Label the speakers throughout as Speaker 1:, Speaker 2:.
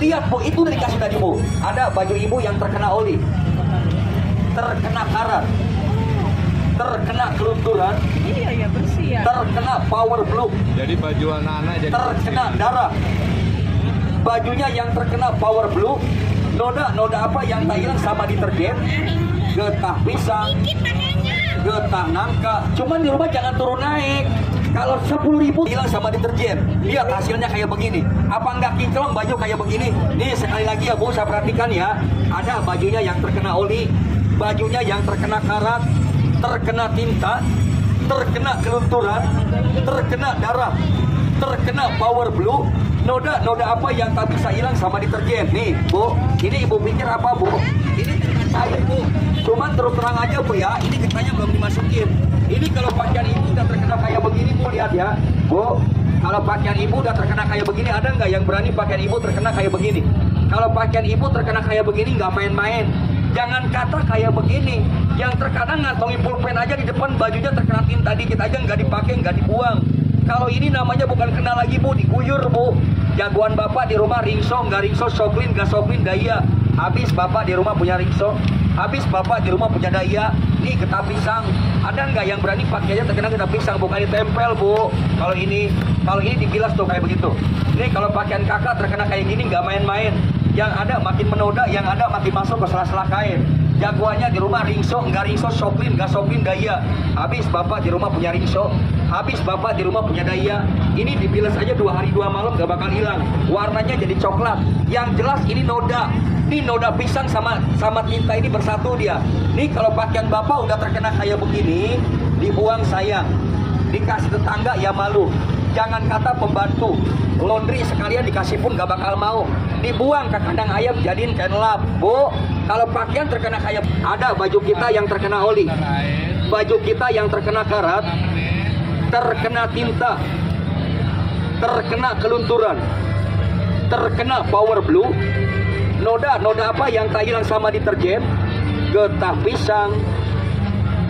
Speaker 1: Lihat Bu, itu udah dikasih tadi Bu. Ada baju ibu yang terkena oli, terkena karat, terkena kelunturan,
Speaker 2: Iya ya, bersih ya.
Speaker 1: terkena power blue,
Speaker 3: Jadi baju anak-anak jadi
Speaker 1: terkena darah. Bajunya yang terkena power blue, noda apa yang tak hilang sama deterjen, getah pisang, getah nangka. Cuman di rumah jangan turun naik. Kalau 10.000 hilang sama deterjen, lihat hasilnya kayak begini. Apa enggak kinclong baju kayak begini? Nih sekali lagi ya Bu, saya perhatikan ya. Ada bajunya yang terkena oli, bajunya yang terkena karat, terkena tinta, terkena kelunturan, terkena darah, terkena power blue. Noda apa yang tak bisa hilang sama deterjen. Nih Bu, ini ibu pikir apa Bu? Ini cair Bu. Cuman terus terang aja Bu ya, ini getahnya belum dimasukin. Ini kalau pakaian ibu udah terkena kayak begini Bu, lihat ya Bu. Kalau pakaian ibu udah terkena kayak begini, ada nggak yang berani pakaian ibu terkena kayak begini? Kalau pakaian ibu terkena kayak begini nggak main-main. Jangan kata kayak begini, yang terkadang ngantongi pulpen aja di depan, bajunya terkena tinta dikit aja nggak dipakai, nggak dibuang. Kalau ini namanya bukan kena lagi Bu, diguyur Bu. Jagoan Bapak di rumah ringso, nggak ringso, soklin, nggak soklin, daya. Habis Bapak di rumah punya ringso, habis Bapak di rumah punya daya. Nih getah pisang, ada nggak yang berani pakainya terkena getah pisang? Bukan ditempel Bu. Kalau ini dibilas tuh kayak begitu. Nih kalau pakaian kakak terkena kayak gini nggak main-main. Yang ada makin menoda, yang ada makin masuk ke sela-sela kain. Jagoannya di rumah ringso, nggak ringso, soklin, nggak soklin, daya. Habis Bapak di rumah punya ringso, habis Bapak di rumah punya daya. Ini dibilas aja 2 hari 2 malam nggak bakal hilang. Warnanya jadi coklat. Yang jelas ini noda. Ini noda pisang sama tinta ini bersatu dia. Nih kalau pakaian Bapak udah terkena kayak begini, dibuang sayang. Dikasih tetangga ya malu. Jangan kata pembantu, laundry sekalian dikasih pun gak bakal mau. Dibuang ke kandang ayam jadiin kain lap. Bu, kalau pakaian terkena kayak, ada baju kita yang terkena oli, baju kita yang terkena karat, terkena tinta, terkena kelunturan, terkena power blue. Noda apa yang tak hilang sama deterjen, getah pisang,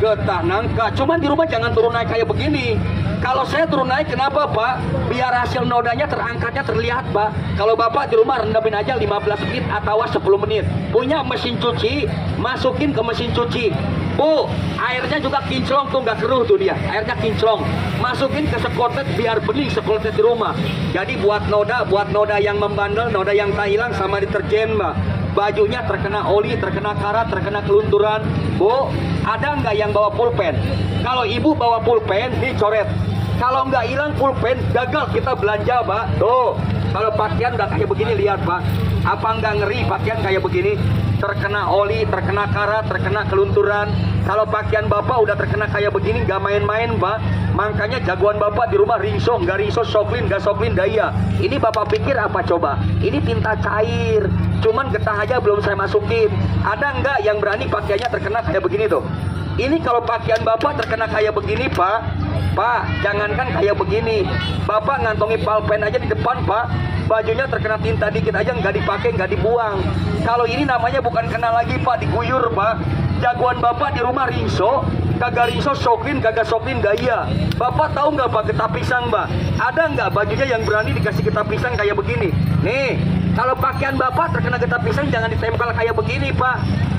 Speaker 1: getah nangka. Cuman di rumah jangan turun naik kayak begini. Kalau saya turun naik, kenapa Pak? Biar hasil nodanya terangkatnya terlihat Pak. Kalau Bapak di rumah rendamin aja 15 menit atau 10 menit. Punya mesin cuci, masukin ke mesin cuci. Bu, airnya juga kinclong tuh, nggak keruh tuh dia. Airnya kinclong. Masukin ke sekotlet biar bening sekotlet di rumah. Jadi buat noda yang membandel, noda yang tak hilang sama deterjen Mbak. Bajunya terkena oli, terkena karat, terkena kelunturan. Bu, ada nggak yang bawa pulpen? Kalau ibu bawa pulpen, dicoret. Kalau nggak hilang pulpen, gagal kita belanja, Pak. Tuh, kalau pakaian udah kayak begini, lihat, Pak. Apa nggak ngeri pakaian kayak begini? Terkena oli, terkena karat, terkena kelunturan. Kalau pakaian Bapak udah terkena kayak begini, nggak main-main, Pak. Makanya jagoan Bapak di rumah ringso, nggak ringso, soklin, nggak soklin, daya. Ini Bapak pikir apa coba? Ini tinta cair. Cuman getah aja belum saya masukin. Ada nggak yang berani pakaiannya terkena kayak begini tuh? Ini kalau pakaian Bapak terkena kayak begini, Pak. Pak, jangankan kayak begini. Bapak ngantongi pulpen aja di depan, Pak. Bajunya terkena tinta dikit aja nggak dipakai, nggak dibuang. Kalau ini namanya bukan kena lagi, Pak, diguyur, Pak. Jagoan Bapak di rumah ringso, kagak ringso, soklin, kagak soklin, daya. Bapak tahu nggak Pak getah pisang, Mbak? Ada nggak bajunya yang berani dikasih getah pisang kayak begini? Nih, kalau pakaian Bapak terkena getah pisang jangan ditempel kayak begini, Pak.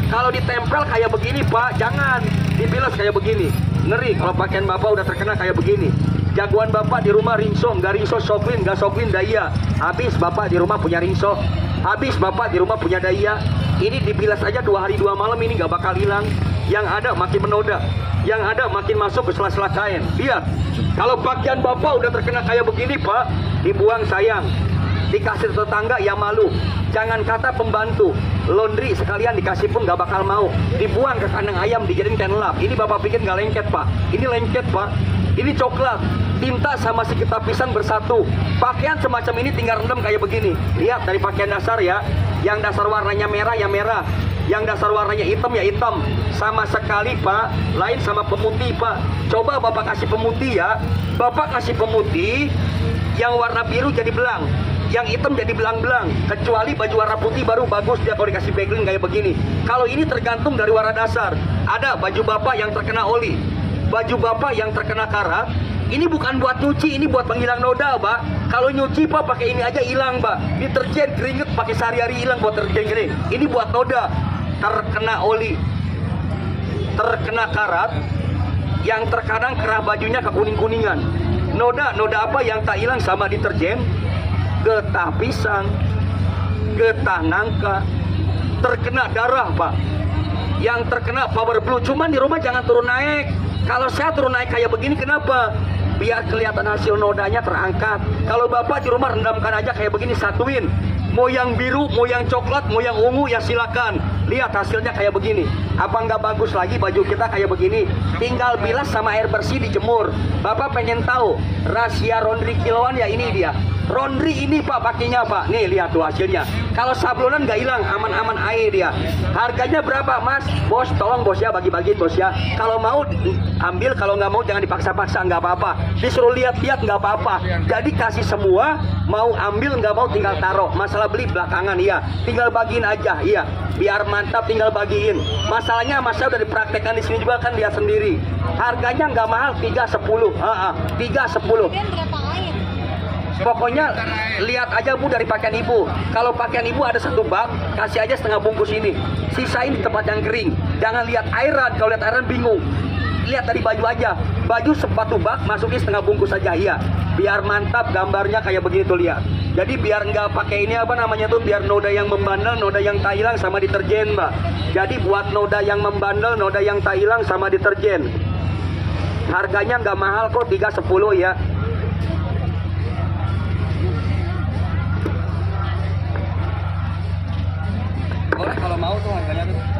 Speaker 1: Kalau ditempel kayak begini, Pak, jangan dibilas kayak begini. Ngeri kalau pakaian Bapak udah terkena kayak begini. Jagoan Bapak di rumah ringso, nggak ringso, soklin, nggak soklin, daya. Habis Bapak di rumah punya ringso, habis Bapak di rumah punya daya. Ini dibilas aja 2 hari 2 malam ini nggak bakal hilang. Yang ada makin menoda, yang ada makin masuk ke sela-sela kain. Lihat, kalau pakaian Bapak udah terkena kayak begini, Pak, dibuang sayang. Dikasih tetangga ya malu. Jangan kata pembantu, laundry sekalian dikasih pun gak bakal mau. Dibuang ke kandang ayam, dijadiin kain lap. Ini Bapak pikir gak lengket, Pak. Ini lengket, Pak. Ini coklat. Tinta sama si getah pisang bersatu. Pakaian semacam ini tinggal rendam kayak begini. Lihat dari pakaian dasar ya. Yang dasar warnanya merah ya merah, yang dasar warnanya hitam ya hitam. Sama sekali, Pak, lain sama pemutih, Pak. Coba Bapak kasih pemutih ya. Bapak kasih pemutih, yang warna biru jadi belang, yang hitam jadi belang-belang. Kecuali baju warna putih baru bagus dia kalau dikasih background kayak begini. Kalau ini tergantung dari warna dasar. Ada baju Bapak yang terkena oli, baju Bapak yang terkena karat, Ini bukan buat nyuci, ini buat penghilang noda, Pak. Kalau nyuci, Pak, pakai ini aja hilang, Pak. Deterjen keringet pakai sehari-hari hilang buat deterjen gini. Ini buat noda, terkena oli, terkena karat, yang terkadang kerah bajunya kekuning-kuningan. Noda apa yang tak hilang sama deterjen? Getah pisang, getah nangka, terkena darah, Pak. Yang terkena power blue, cuman di rumah jangan turun naik. Kalau saya turun naik kayak begini, kenapa? Biar kelihatan hasil nodanya terangkat. Kalau Bapak di rumah rendamkan aja kayak begini, satuin. Mau yang biru, mau yang coklat, mau yang ungu, ya silakan. Lihat hasilnya kayak begini. Apa nggak bagus lagi baju kita kayak begini? Tinggal bilas sama air bersih dijemur. Bapak pengen tahu rahasia laundry kiloan, ya ini dia. Laundry ini, Pak, pakainya, Pak. Nih lihat tuh hasilnya. Kalau sablonan nggak hilang, aman-aman air dia. Harganya berapa, Mas? Bos, tolong bos ya, bagi-bagiin bos ya. Kalau mau ambil, kalau nggak mau jangan dipaksa-paksa, nggak apa-apa. Disuruh lihat-lihat nggak apa-apa. Jadi kasih semua, mau ambil nggak mau tinggal taruh. Masalah beli belakangan, iya. Tinggal bagiin aja, iya. Biar mantap tinggal bagiin. Masalahnya Mas saya udah dipraktekkan di sini juga kan, lihat sendiri. Harganya nggak mahal, 310. 310. Pokoknya lihat aja, Bu, dari pakaian Ibu. Kalau pakaian Ibu ada satu bak, kasih aja setengah bungkus ini. Sisain di tempat yang kering. Jangan lihat airan, kalau lihat airan bingung. Lihat dari baju aja. Baju sepatu bak, masukin setengah bungkus aja, iya. Biar mantap gambarnya kayak begini tuh, lihat. Jadi biar nggak pakai ini apa namanya tuh, biar noda yang membandel, noda yang tak hilang sama deterjen, Mbak. Jadi buat noda yang membandel, noda yang tak hilang sama deterjen. Harganya nggak mahal kok, 310 ya. Boleh kalau mau tuh harganya tuh.